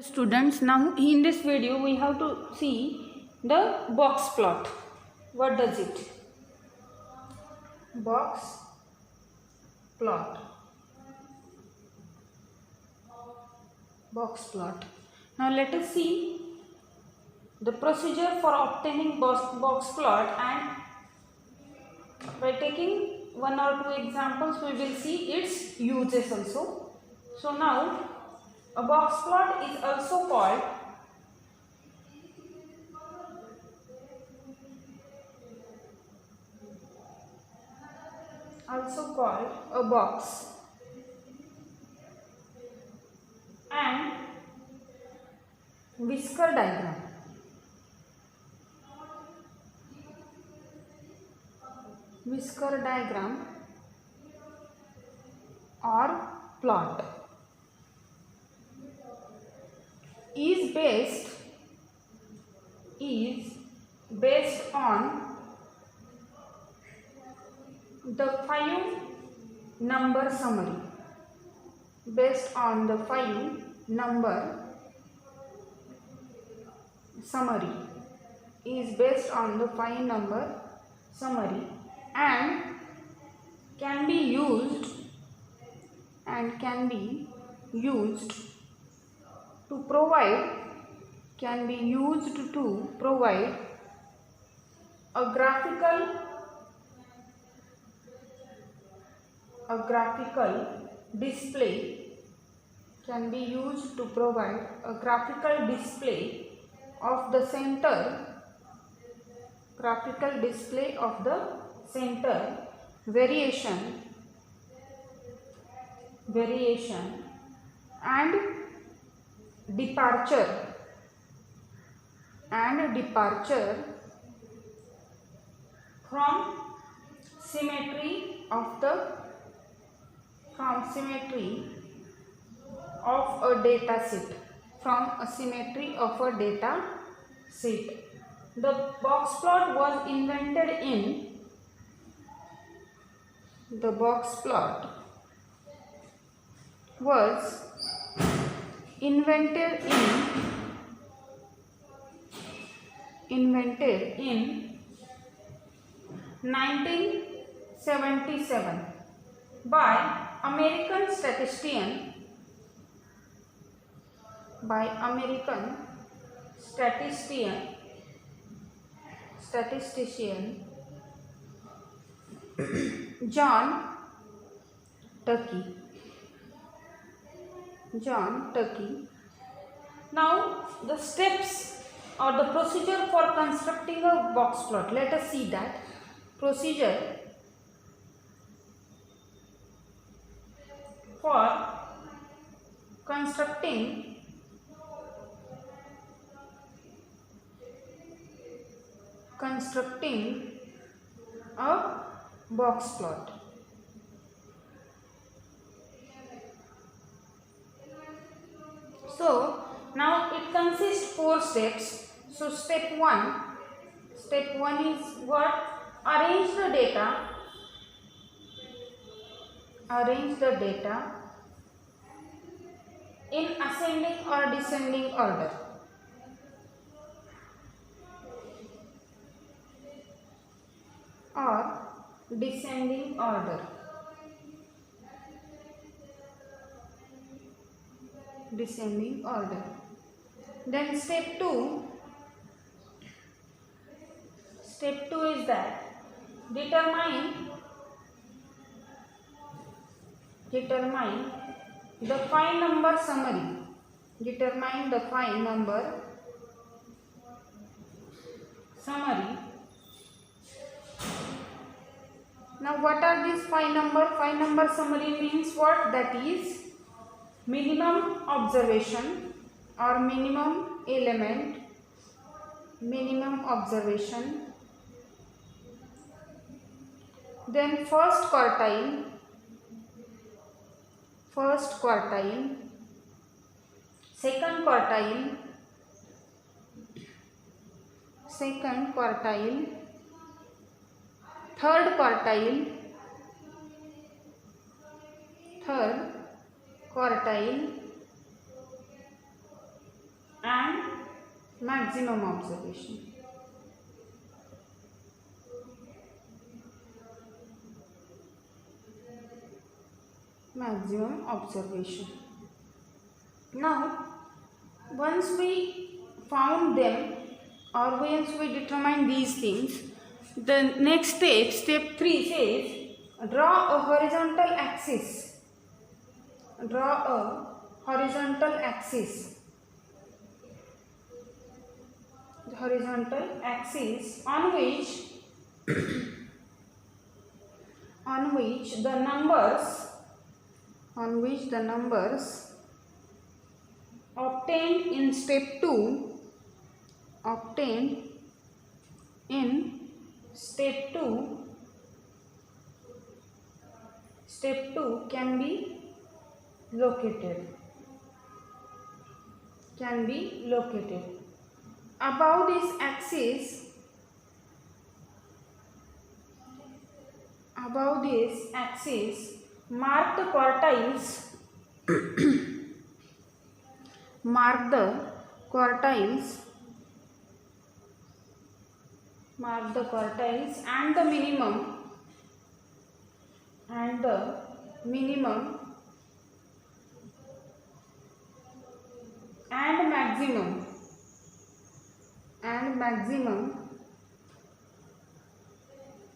Students, now in this video we have to see the box plot. What does it? Box plot. Box plot. Now let us see the procedure for obtaining box plot, and by taking one or two examples we will see its uses also. So now a box plot is also called a box and whisker diagram. Whisker diagram or plot is based on the 5-number summary. Based on the 5-number summary is based on the 5-number summary and can be used to provide a graphical display of the center variation and departure from symmetry of a data set. The box plot was invented in 1977 by American statistician John Tukey. Now the steps or the procedure for constructing a box plot. Let us see that procedure for constructing a box plot. So now it consists 4 steps. So step 1 is what? Arrange the data in ascending or descending order. Descending order. Then step 2 is that determine the 5-number summary. Determine the 5-number summary. Now what are these 5-number? 5-number summary means what? That is minimum observation or minimum element, then first quartile, second quartile, third quartile, maximum observation. Maximum observation. Now, once we found them or once we determine these things, the next step, step 3 says draw a horizontal axis. Draw a horizontal axis. The horizontal axis on which the numbers obtained in step 2 can be located. Above this axis, mark the quartiles. Mark the quartiles and the minimum and maximum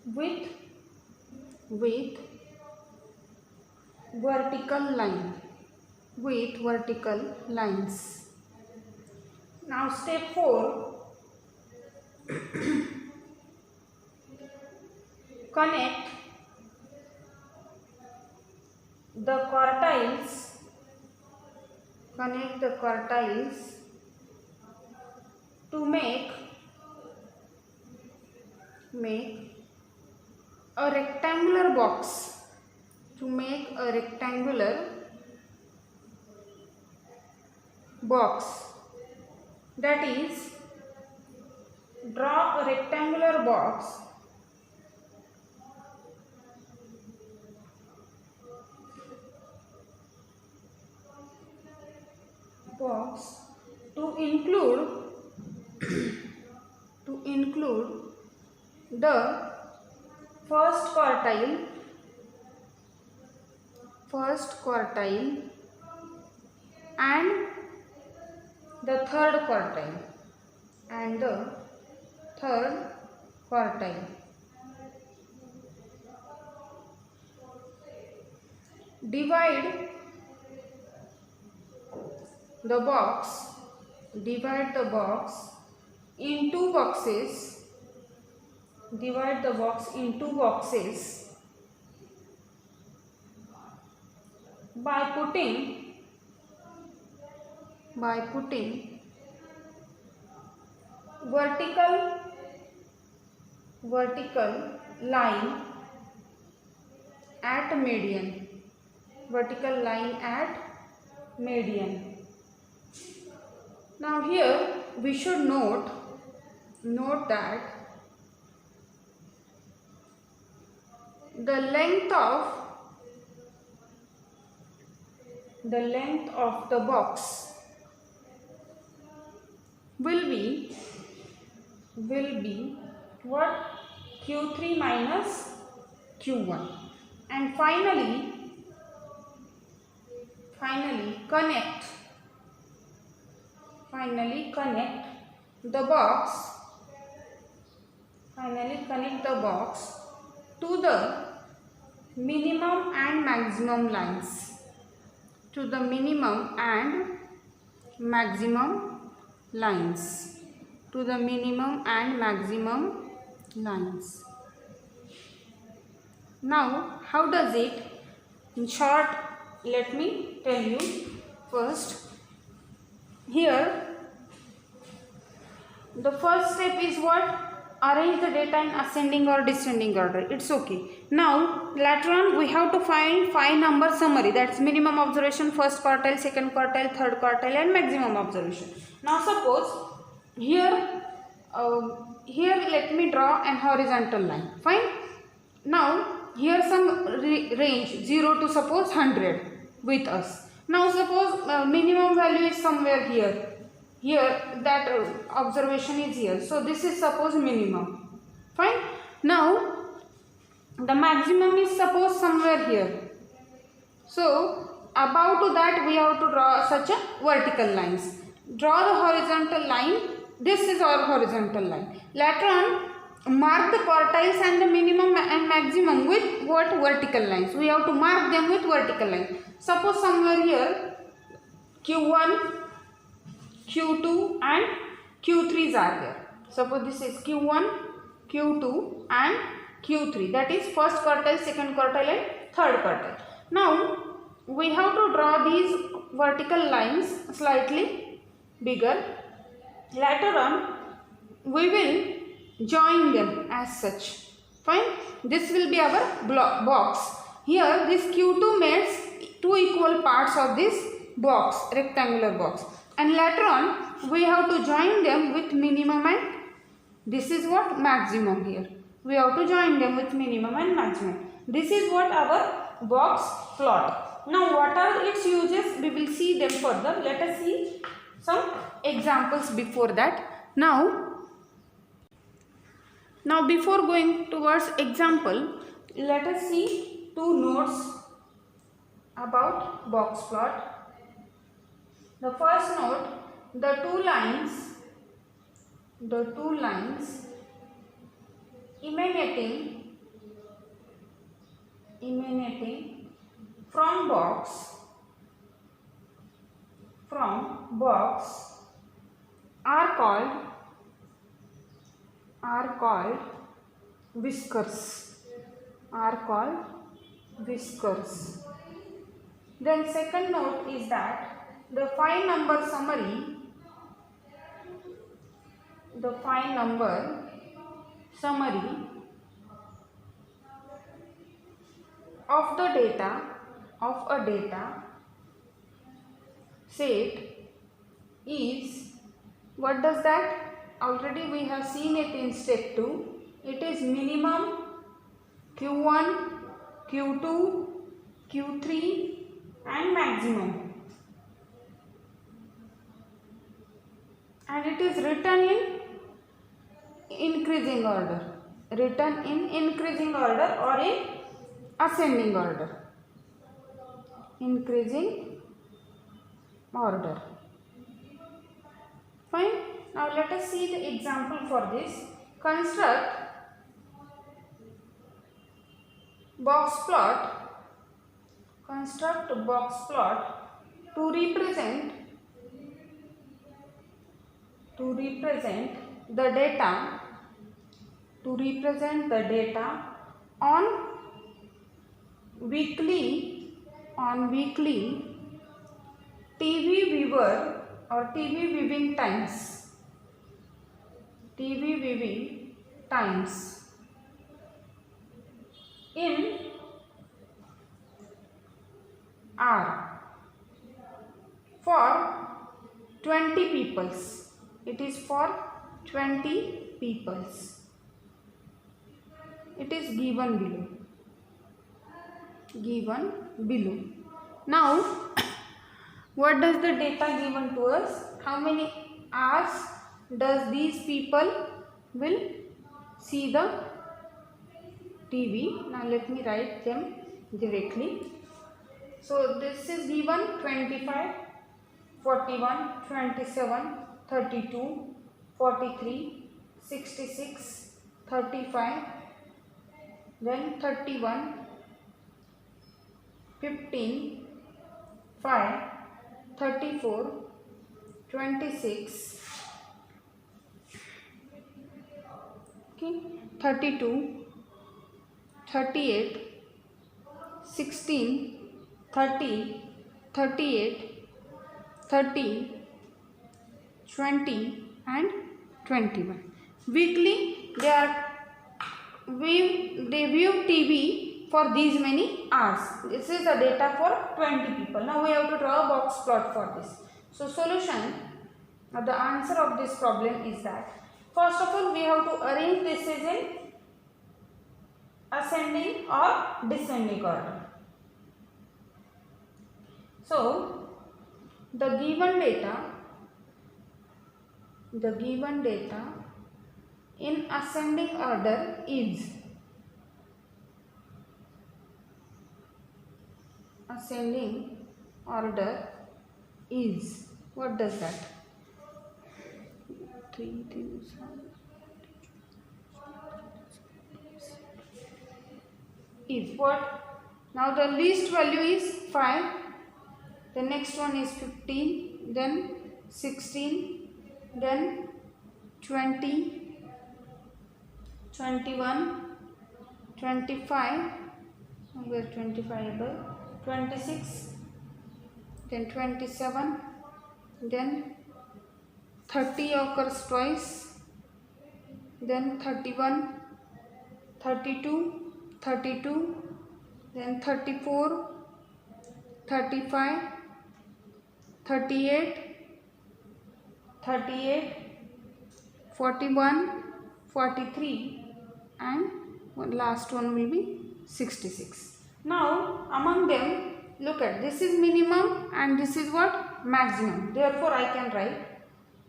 with vertical lines. Now step 4, connect the quartiles to make a rectangular box. That is, draw a rectangular box to include the first quartile and the third quartile. Divide the box in two boxes. By putting vertical line at median. Now here we should note that the length of the box will be what? Q3 minus Q1. And finally connect the box to the minimum and maximum lines. Now, how does it? In short, let me tell you first. Here, the first step is what? Arrange the data in ascending or descending order. It's okay. Now, later on we have to find 5-number summary. That's minimum observation, first quartile, second quartile, third quartile, and maximum observation. Now, suppose here let me draw an horizontal line. Fine. Now, here some range 0 to suppose 100 with us. Now, suppose minimum value is somewhere here. here that observation is here. So this is suppose minimum. Fine. Now the maximum is suppose somewhere here. So about to that we have to draw such a vertical lines. Draw the horizontal line. This is our horizontal line. Later on, mark the quartiles and the minimum and maximum with what? Vertical lines. We have to mark them with vertical line. Suppose somewhere here Q1, Q2 and Q3s are there. Suppose this is Q1, Q2 and Q3. That is first quartile, second quartile and third quartile. Now we have to draw these vertical lines slightly bigger. Later on we will join them as such. Fine. This will be our box. Here this Q2 makes two equal parts of this box, rectangular box. And later on we have to join them with minimum and this is what? Maximum here. We have to join them with minimum and maximum. This is what our box plot. Now what are its uses? We will see them further. Let us see some examples before that. Now before going towards example, let us see two notes about box plot. The first note, the two lines emanating from box are called whiskers. Then second note is that the 5 number summary of a data set is, what does that? Already we have seen it in step 2. It is minimum, Q1, Q2, Q3 and maximum. And it is written in increasing order. Written in increasing order or in ascending order. Increasing order. Fine. Now let us see the example for this. Construct box plot to represent the data on weekly TV viewer or TV viewing times in R for 20 peoples. It is for 20 peoples. It is given below. Now, what does the data given to us? How many hours does these people will see the TV? Now let me write them directly. So this is given 25, 41, 27, 32, 43, 66, 35, then 31, 15, 5, 34, 26, okay, 32, 38, 16, 30, 38, 30, 20 and 21. Weekly they view TV for these many hours. This is the data for 20 people. Now we have to draw a box plot for this. So solution, the answer of this problem is that first of all we have to arrange this is in ascending or descending order. So the given data the given data in ascending order is what does that? 3 is what? Now the least value is 5, the next one is 15, then 16, then 20, 21, 25, where 25 above, 26, then 27, then 30 occurs twice, then 31, 32, 32, then 34, 35, 38, 38, 41, 43, and one last one will be 66. Now among them, look at, this is minimum and this is what? Maximum. Therefore I can write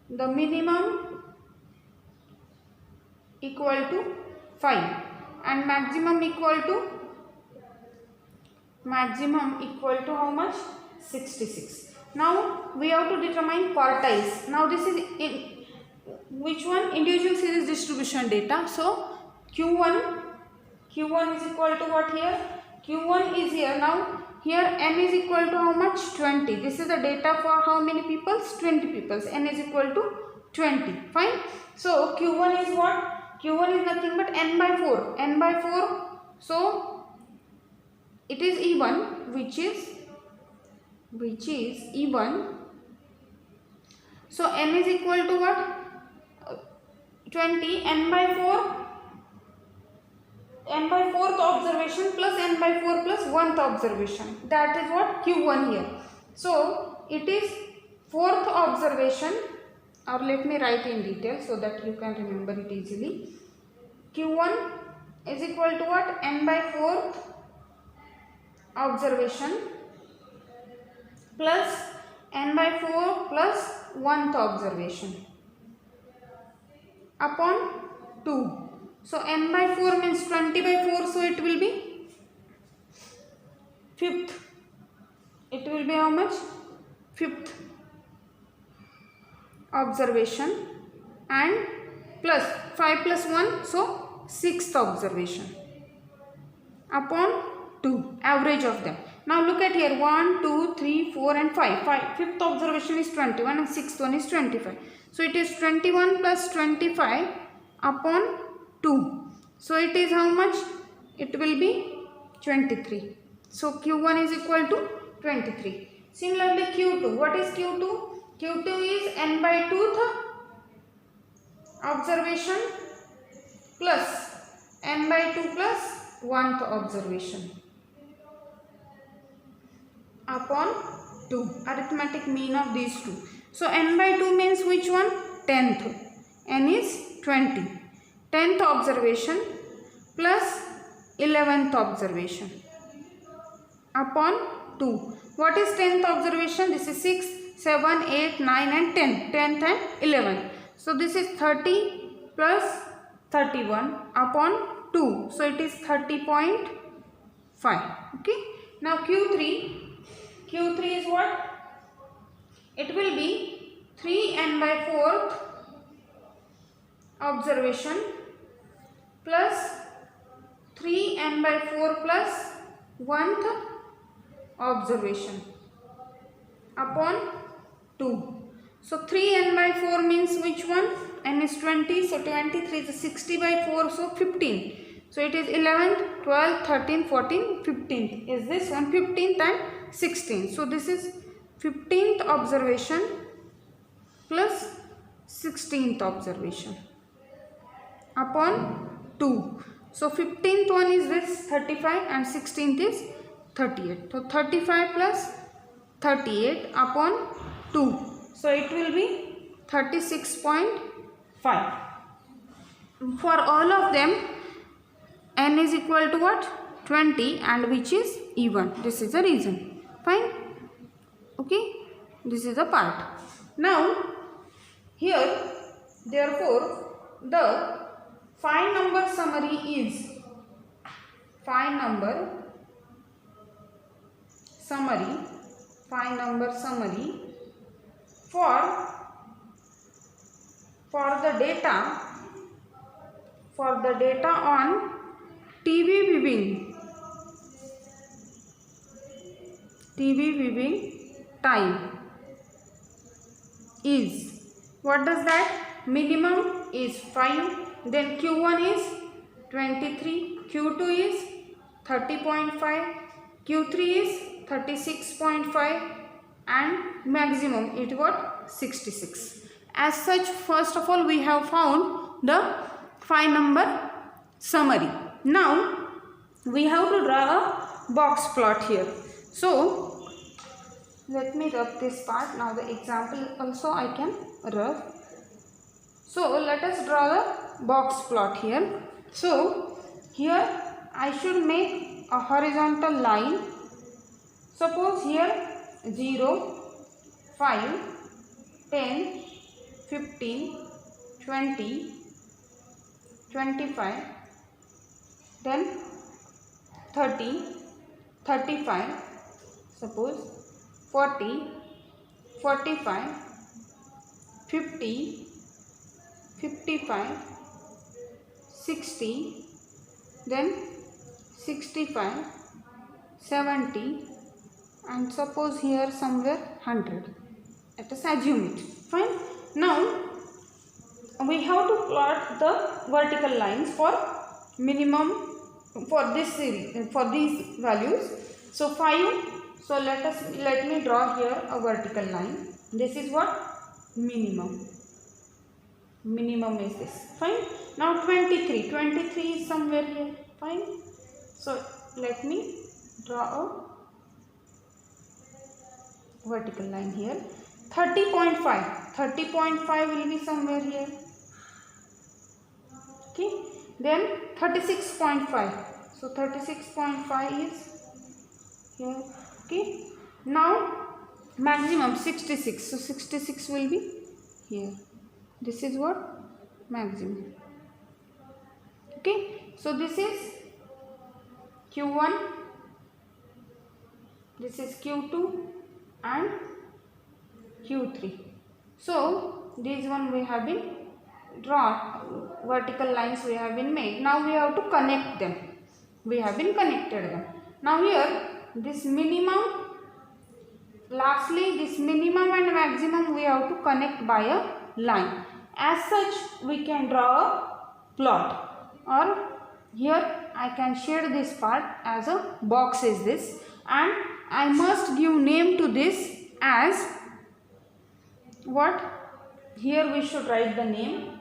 the minimum equal to 5 and maximum equal to how much? 66. Now we have to determine quartiles. Now this is in which one? Individual series distribution data. So Q1 is equal to what here? Q1 is here. Now here n is equal to how much? 20. This is the data for how many people? 20 people. N is equal to 20. Fine. So Q1 is what? Q1 is nothing but n by 4. N by 4. So it is E1, which is E1. So n is equal to what? 20. N by 4. N by 4th observation plus n by 4 plus 1th observation. That is what? Q1 here. So it is 4th observation, or let me write in detail so that you can remember it easily. Q1 is equal to what? N by 4th observation plus n by 4 plus 1th observation upon 2. So n by 4 means 20 by 4, so it will be 5th. It will be how much? 5th observation, and plus 5 plus 1, so 6th observation upon 2, average of them. Now look at here, 1, 2, 3, 4 and 5. 5th observation is 21 and 6th one is 25. So it is 21 plus 25 upon 2. So it is how much? It will be 23. So Q1 is equal to 23. Similarly Q2. What is Q2? Q2 is n by 2th observation plus n by 2 plus 1th observation upon 2. Arithmetic mean of these two. So n by 2 means which one? 10th. N is 20. 10th observation plus 11th observation upon 2. What is 10th observation? This is 6, 7, 8, 9 and 10. 10th and 11th. So this is 30 plus 31 upon 2. So it is 30.5. Okay. Now Q3. Q3 is what? It will be 3n by 4th observation plus 3n by 4 plus 1th observation upon 2. So 3n by 4 means which one? N is 20, so 23 is 60 by 4, so 15. So it is 11th, 12th, 13th, 14th, 15th. Is this one? 15th and 16th. So this is 15th observation plus 16th observation upon 2. So 15th one is this 35 and 16th is 38. So 35 plus 38 upon 2. So it will be 36.5. For all of them, n is equal to what? 20, and which is even. This is the reason. Fine. Okay. This is the part. Now here Therefore, the 5 number summary is 5 number summary for the data on TV viewing time is, what does that? Minimum is 5, then Q1 is 23, Q2 is 30.5, Q3 is 36.5 and maximum it what? 66. As such, first of all we have found the 5 number summary. Now we have to draw a box plot here. So let me rub this part. Now the example also I can rub. So let us draw the box plot here. So here I should make a horizontal line. Suppose here 0, 5, 10, 15, 20, 25, then 30, 35, suppose 40, 45, 50, 55, 60, then 65, 70, and suppose here somewhere 100. Let us assume it. Fine. Now we have to plot the vertical lines for minimum for this series, for these values. So 5. So let me draw here a vertical line. This is what? Minimum. Minimum is this. Fine. Now 23. 23 is somewhere here. Fine. So let me draw a vertical line here. 30.5. 30.5 will be somewhere here. Okay. Then 36.5. So 36.5 is here. Okay. Now maximum 66. So 66 will be here. This is what? Maximum. Okay. So this is Q1. This is Q2 and Q3. So these one we have been drawn, vertical lines we have been made. Now we have to connect them. We have been connected them. Now here this minimum, lastly this minimum and maximum we have to connect by a line. As such we can draw a plot, or here I can shade this part as a box is this, and I must give name to this as what? Here we should write the name.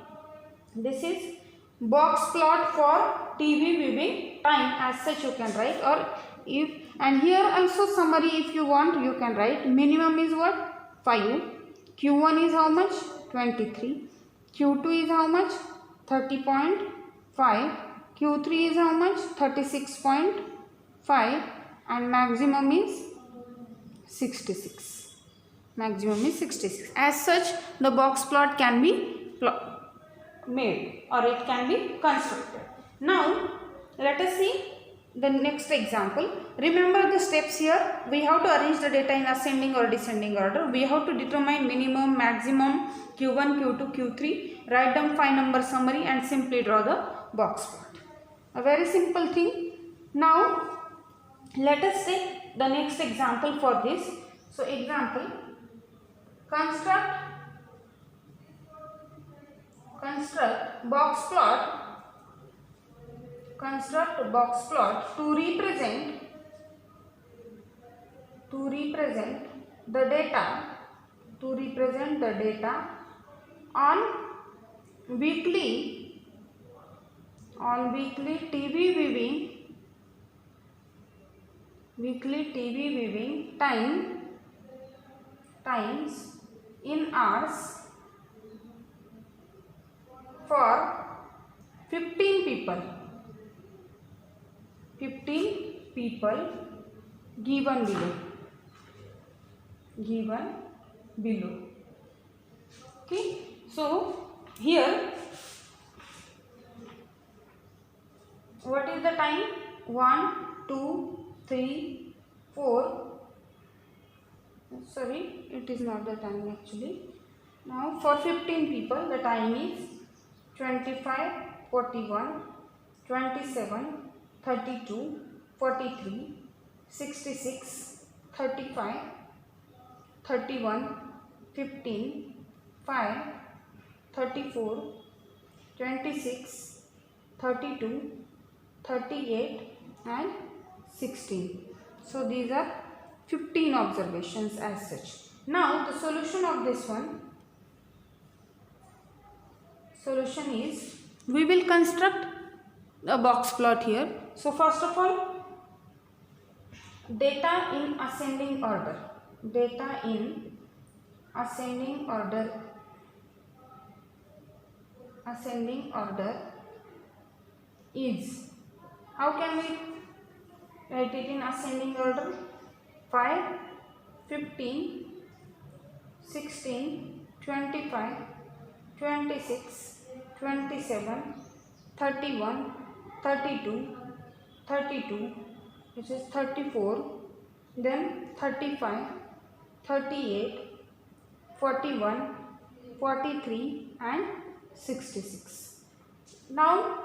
This is box plot for TV viewing time. As such you can write, or if, and here also summary if you want you can write. Minimum is what? 5. Q1 is how much? 23. Q2 is how much? 30.5. Q3 is how much? 36.5, and maximum is 66. Maximum is 66. As such the box plot can be made, or it can be constructed. Now let us see the next example. Remember the steps here. We have to arrange the data in ascending or descending order. We have to determine minimum, maximum, Q1, Q2, Q3. Write down 5 number summary and simply draw the box plot. A very simple thing. Now let us take the next example for this. So example, construct box plot to represent the data on weekly TV viewing times in hours for 15 people. 15 people given below. Okay. So here what is the time? 1, 2, 3, 4. Sorry, it is not the time actually. Now for 15 people the time is 25, 41, 27, 32, 43, 66, 35, 31, 15, 5, 34, 26, 32, 38 and 16. So these are 15 observations as such. Now the solution of this one, solution is, we will construct a box plot here. So first of all, data in ascending order. Data in ascending order. Ascending order is, how can we write it in ascending order? 5, 15, 16, 25, 26, 27, 31, 32, 32, which is 34, then 35, 38, 41, 43 and 66. Now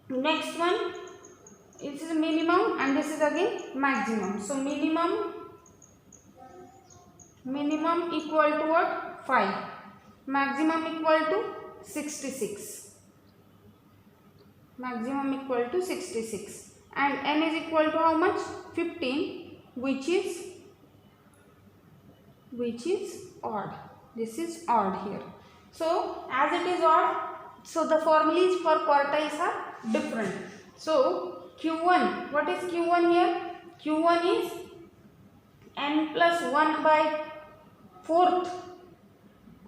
next one, it is minimum and this is again maximum. So minimum equal to what? 5. Maximum equal to 66. Maximum equal to 66. And n is equal to how much? 15, which is odd. This is odd here. So as it is odd, so the formulas for quartiles are different. So Q1, what is Q1 here? Q1 is n plus 1 by 4th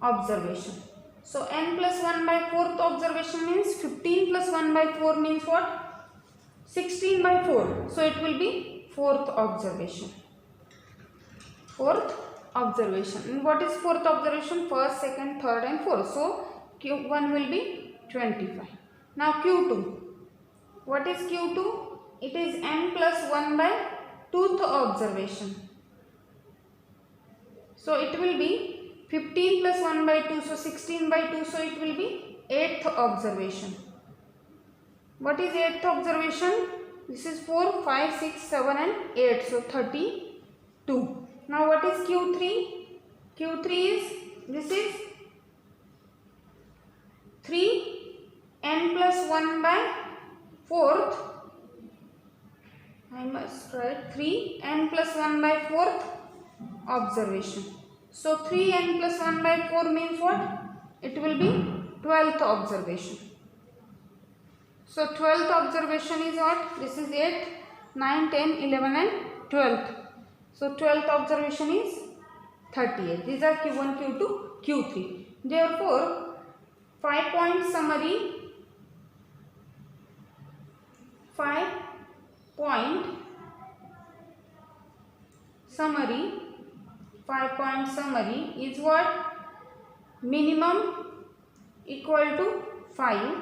observation. So n plus 1 by 4th observation means 15 plus 1 by 4 means what? 16 by 4. So it will be 4th observation. 4th observation. And what is 4th observation? First, second, third and fourth. So Q1 will be 25. Now Q2. What is Q2? It is n plus 1 by 2th observation. So it will be 15 plus 1 by 2, so 16 by 2, so it will be 8th observation. What is 8th observation? This is 4, 5, 6, 7 and 8, so 32. Now what is Q3? Q3 is, this is 3 n plus 1 by 4th. I must write 3 n plus 1 by 4th observation. So 3 n plus 1 by 4 means what? It will be 12th observation. So 12th observation is what? This is 8, 9, 10, 11 and 12th. So 12th observation is 38. These are Q1, Q2, Q3. Therefore, 5-point summary, 5-point summary is what? Minimum equal to 5,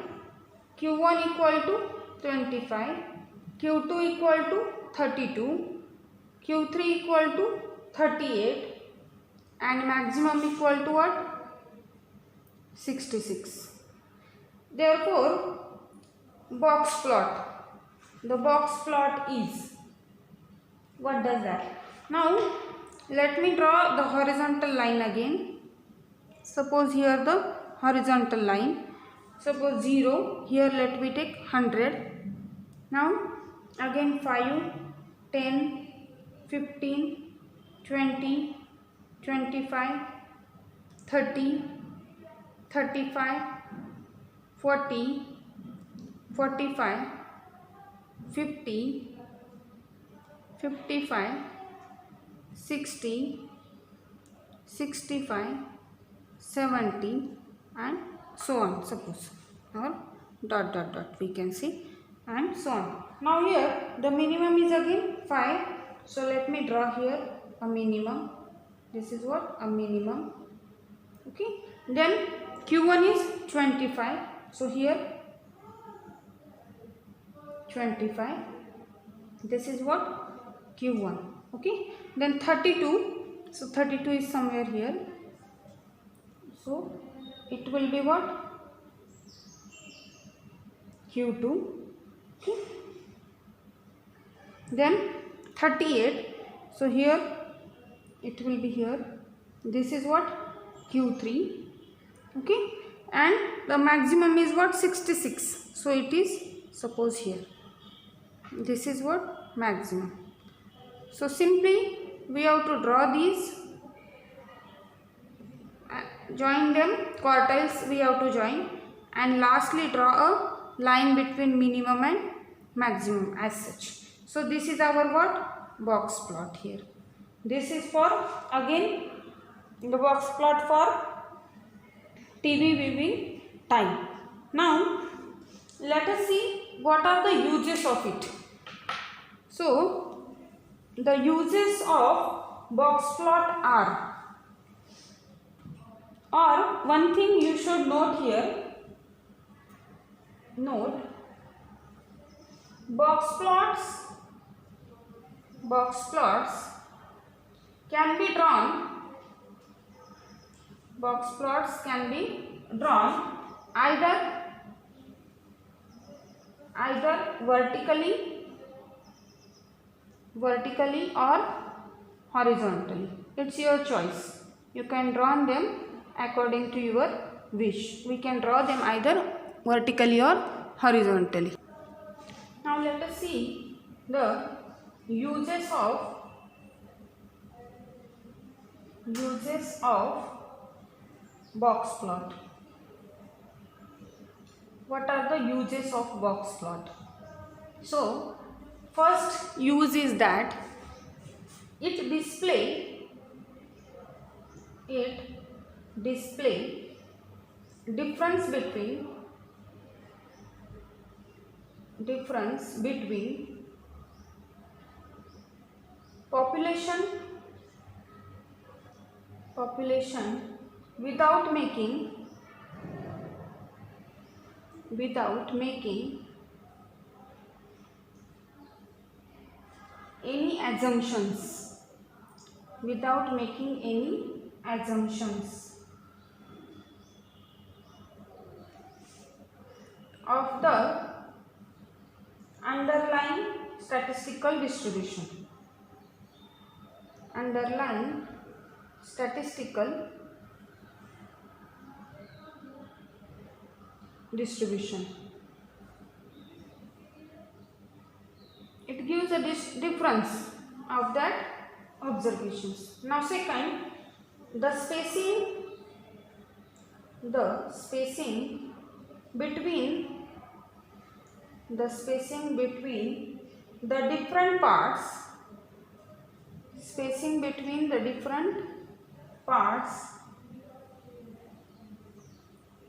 Q1 equal to 25, Q2 equal to 32, Q3 equal to 38 and maximum equal to what? 66. Therefore, box plot. The box plot is, what does that? Now, let me draw the horizontal line again. Suppose here the horizontal line. Suppose 0. Here let me take 100. Now, again 5, 10, 15, 20, 25, 30, 35, 40, 45, 50, 55, 60, 65, 70 and so on, suppose, or dot dot dot we can see, and so on. Now here the minimum is again 5. So let me draw here a minimum. This is what? A minimum. Okay. Then Q1 is 25. So here 25. This is what? Q1. Okay. Then 32. So 32 is somewhere here. So it will be what? Q2. Okay. Then 38. So here it will be here. This is what? Q3. Okay. And the maximum is what? 66. So it is, suppose here. This is what? Maximum. So simply we have to draw these, join them, quartiles we have to join, and lastly draw a line between minimum and maximum as such. So this is our what? Box plot here. This is for, again, the box plot for TV viewing time. Now let us see what are the uses of it. So the uses of box plot are, or one thing you should note here, note box plots can be drawn, box plots can be drawn either vertically or horizontally. It's your choice. You can draw them according to your wish. We can draw them either vertically or horizontally. Now let us see the uses of box plot. What are the uses of box plot? So first use is that it display difference between population without making any assumptions, of the underlying statistical distribution. It gives a difference of that observations. Now second, the spacing between the different parts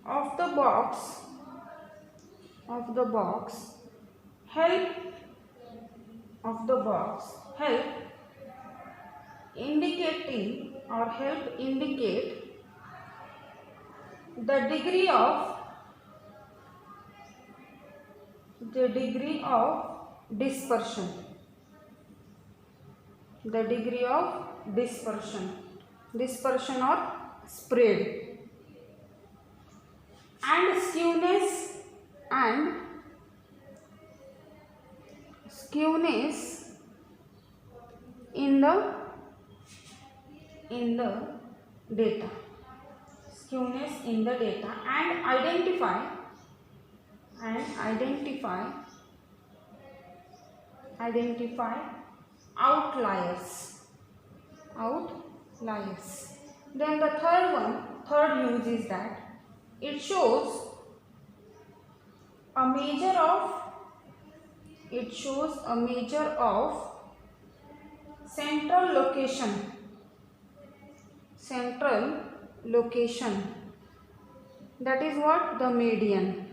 of the box help indicate the degree of dispersion. Dispersion or spread, and skewness in the data. And identify outliers. Then the third use is that it shows a measure of central location. That is what? The median.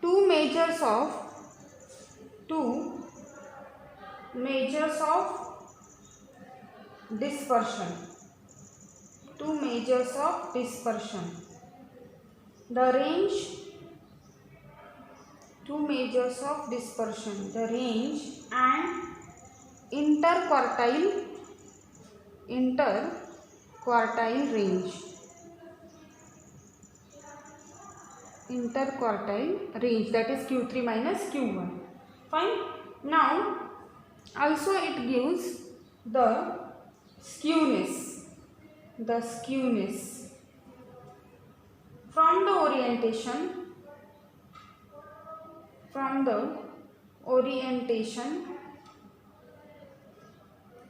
Two measures of dispersion. two measures of dispersion. The range, two measures of dispersion, the range and interquartile range. Interquartile range, that is Q3 minus Q1. Fine. Now also it gives the skewness. From the orientation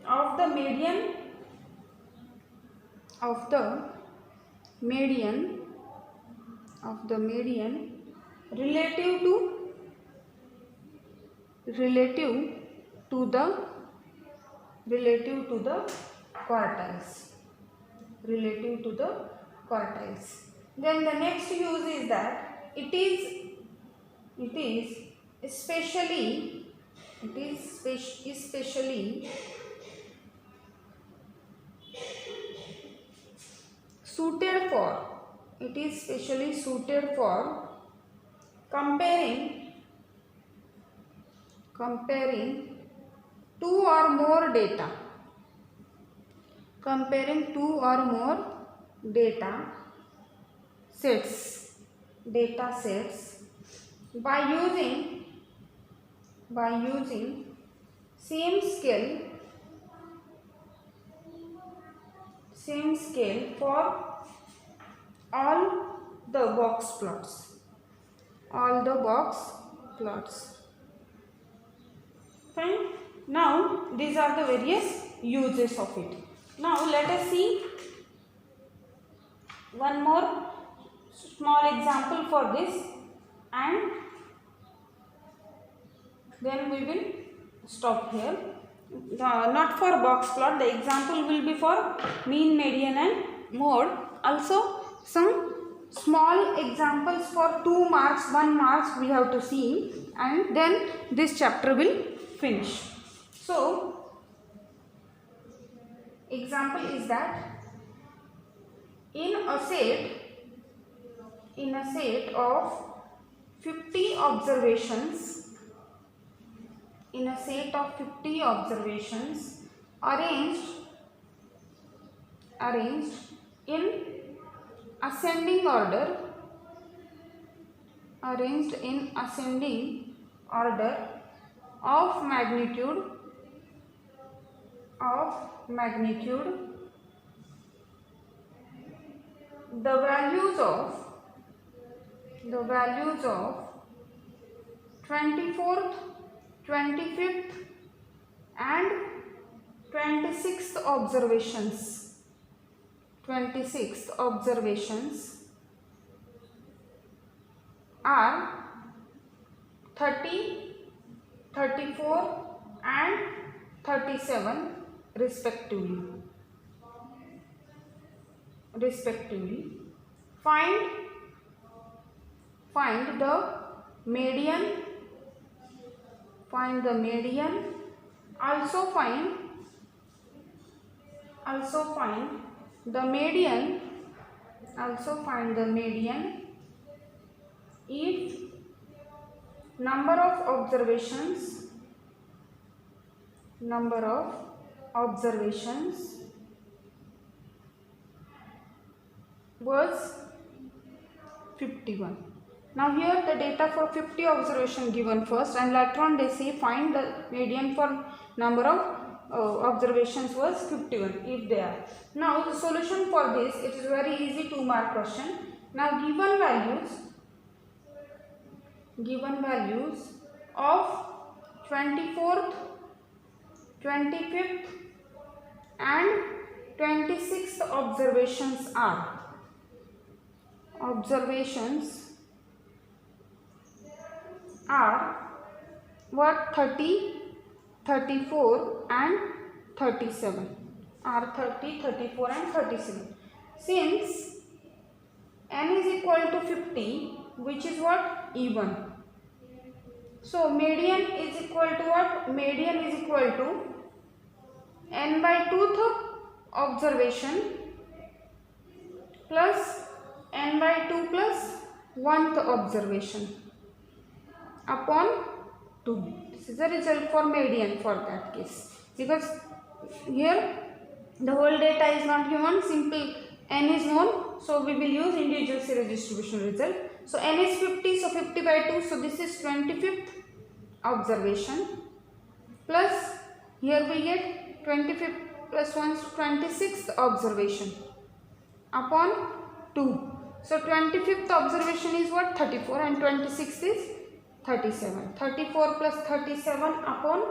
of the median relative to the quartiles. Then the next use is that it is especially suited for comparing two or more data sets by using same scale for all the box plots. Fine. Now these are the various uses of it. Now let us see one more small example for this, and then we will stop here. Not for box plot, the example will be for mean, median and mode. Also some small examples for 2 marks, 1 marks we have to see, and then this chapter will finish. So example is that in a set of 50 observations, arranged in ascending order of magnitude, the values of 24th, 25th and 26th observations are 30, 34 and 37 respectively. Find the median. Also find the median if number of observations was 51. Now here the data for 50 observation given first, and later on they say find the median for number of observations was 51 if they are. Now the solution for this, it is very easy 2 mark question. Now given values of 24th, 25th and 26th observations are what? 30, 34 and 37 are 30, 34 and 37. Since n is equal to 50, which is what? Even. So median is equal to what? Median is equal to n by 2th observation plus n by 2 plus 1th observation upon 2. This is the result for median for that case, because here the whole data is not given, simple n is known, so we will use individual series distribution result. So n is 50, so 50 by 2, so this is 25th observation, plus here we get 25th plus 1 is 26th observation upon 2. So 25th observation is what? 34, and 26th is 37. 34 plus 37 upon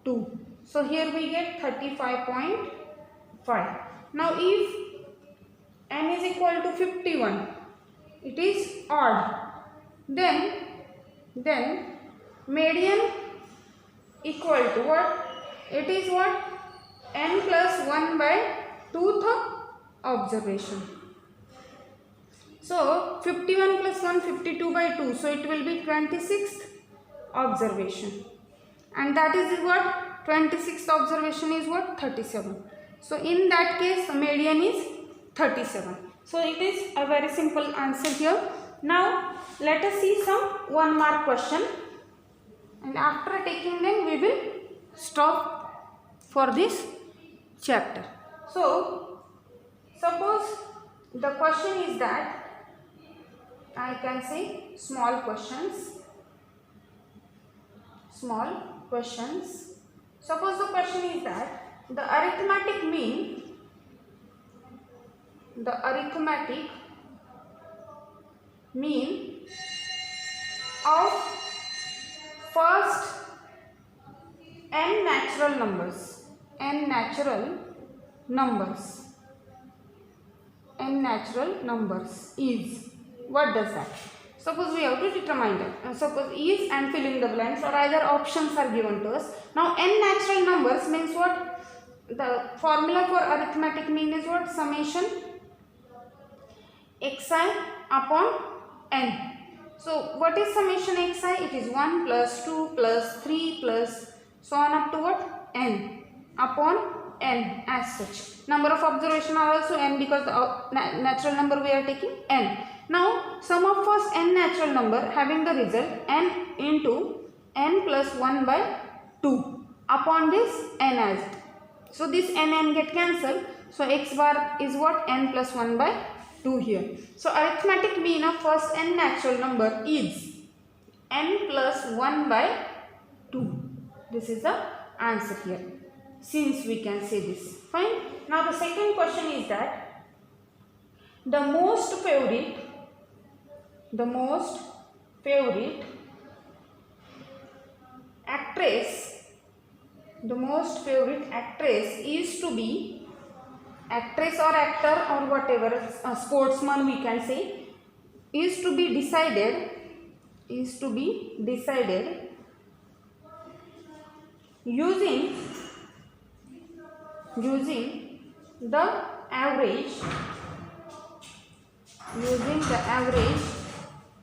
2. So here we get 35.5. Now if n is equal to 51, it is odd, then median equal to what? It is what? N plus 1 by 2th observation. So 51 plus 1, 52 by 2, so it will be 26th observation, and that is what? 26th observation is what? 37. So in that case the median is 37. So it is a very simple answer here. Now let us see some 1 mark question, and after taking them we will stop for this chapter. So suppose the question is that, I can say small questions. Suppose the question is that the arithmetic mean of first n natural numbers is, what does that? Suppose we have to determine that. Suppose is and fill in the blanks, or either options are given to us. Now n natural numbers means what? The formula for arithmetic mean is what? Summation xi upon n. So what is summation xi? It is 1 plus 2 plus 3 plus so on up to what? N upon n as such. Number of observation are also n, because the natural number we are taking n. Now sum of first n natural number having the result n into n plus 1 by 2 upon this n as it. So this n get cancelled. So x bar is what? N plus 1 by 2 here. So arithmetic mean of first n natural number is n plus 1 by 2. This is the answer here, since we can say this. Fine. Now the second question is that the most favorite actress is to be actress or actor or whatever, sportsman we can say, is to be decided using the average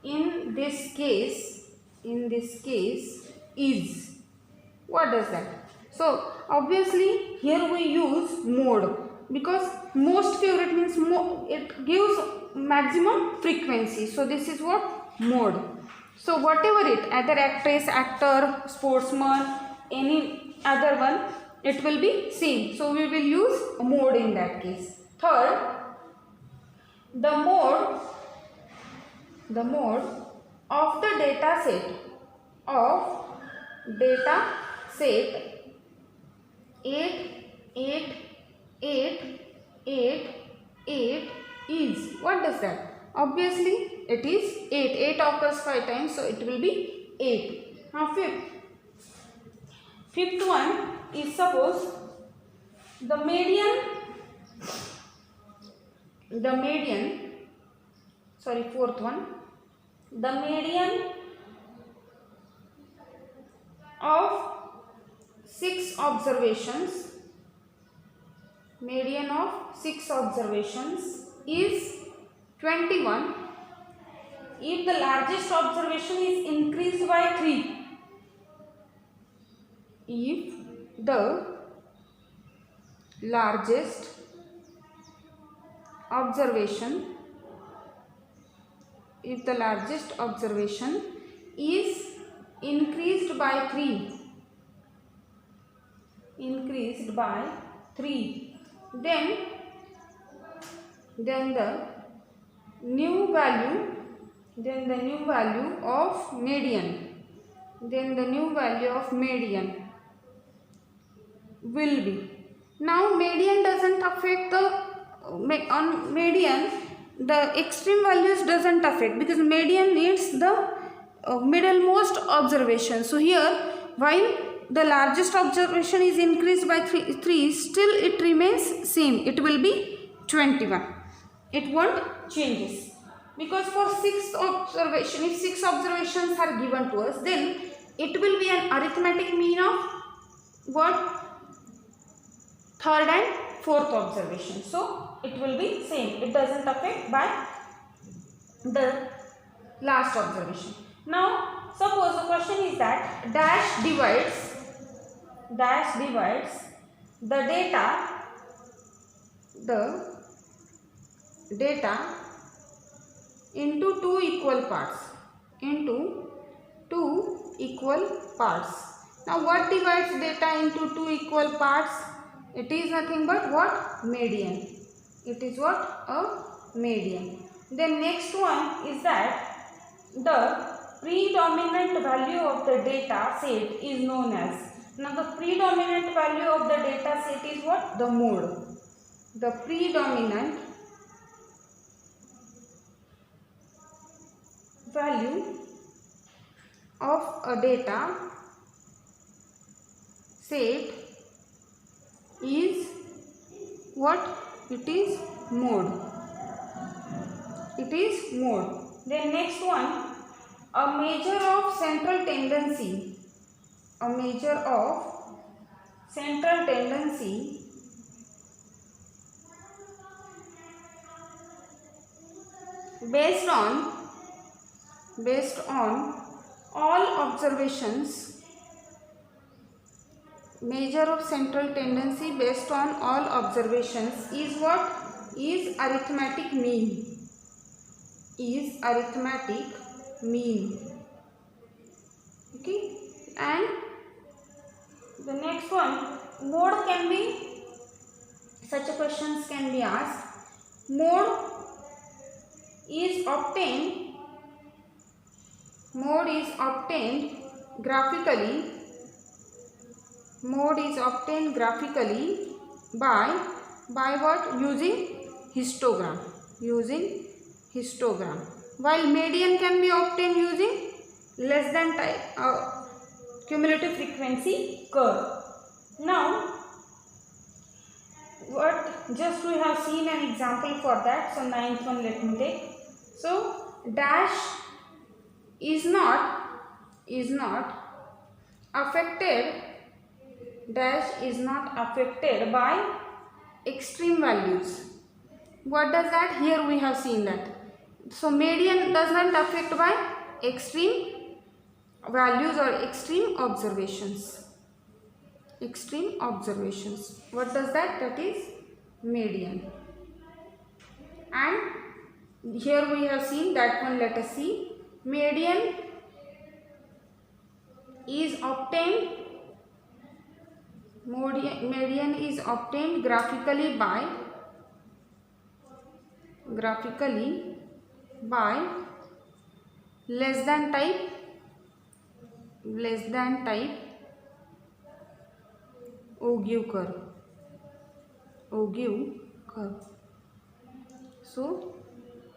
in this case is. What does that? So obviously here we use mode, because most favorite means it gives maximum frequency. So this is what? Mode. So whatever it, either actress, actor, sportsman, any other one, it will be same. So we will use mode in that case. Third, the mode of the data set 8 is. What does that? Obviously it is 8 occurs 5 times, so it will be 8. Now fifth one is, suppose the median fourth one, the median of 6 observations is 21 if the largest observation is increased by 3. If the largest observation, if the largest observation is increased by 3, then the new value of median, will be. Now median doesn't affect on median the extreme values doesn't affect, because median needs the middlemost observation. So here, while the largest observation is increased by 3, still it remains same, it will be 21, it won't changes, because for 6th observation, if 6 observations are given to us, then it will be an arithmetic mean of what? 3rd and 4th observation. So it will be same, it doesn't affect by the last observation. Now suppose the question is that dash divides the data into two equal parts. Now what divides data into two equal parts? It is nothing but what? Median. It is what? A median. Then next one is that the predominant value of the data set is known as. Now the predominant value of the data set is what? The mode. The predominant value of a data set is what? It is mode. It is mode. Then next one, a measure of central tendency. A measure of central tendency based on all observations. Measure of central tendency based on all observations is what? Is arithmetic mean. Is arithmetic mean. Okay, and the next one, mode can be, such a questions can be asked. Mode is obtained graphically. Mode is obtained graphically by what? Using histogram. While median can be obtained using less than type cumulative frequency curve. Now what just we have seen an example for that. So 9th one let me take. So dash is not affected by extreme values. What does that? Here we have seen that. So median does not affect by extreme values or extreme observations. What does that? That is median. And here we have seen that one. Let us see. Median is obtained graphically by less than type Ogive curve. So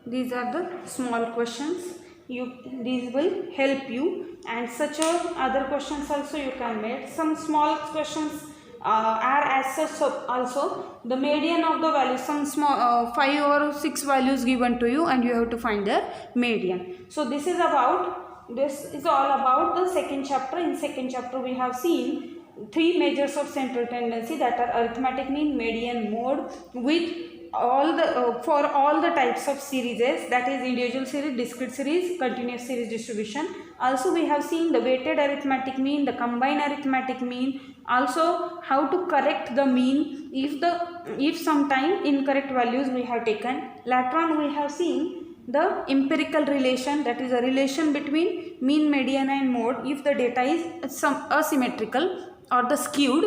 these are the small questions. These will help you, and such other questions also you can make. Some small questions are as such also. The median of the value, some small 5 or 6 values given to you, and you have to find their median. So this is all about the second chapter. In second chapter we have seen 3 measures of central tendency, that are arithmetic mean, median, mode, with all the for all the types of series, that is individual series, discrete series, continuous series distribution. Also we have seen the weighted arithmetic mean, the combined arithmetic mean, also how to correct the mean if sometime incorrect values we have taken. Later on we have seen the empirical relation, that is a relation between mean, median and mode if the data is some asymmetrical or the skewed,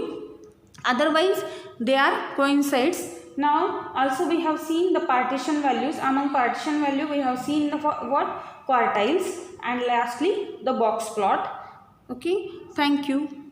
otherwise they are coincides. Now also we have seen the partition values. Among partition value we have seen the what quartiles, and lastly the box plot. Okay, thank you.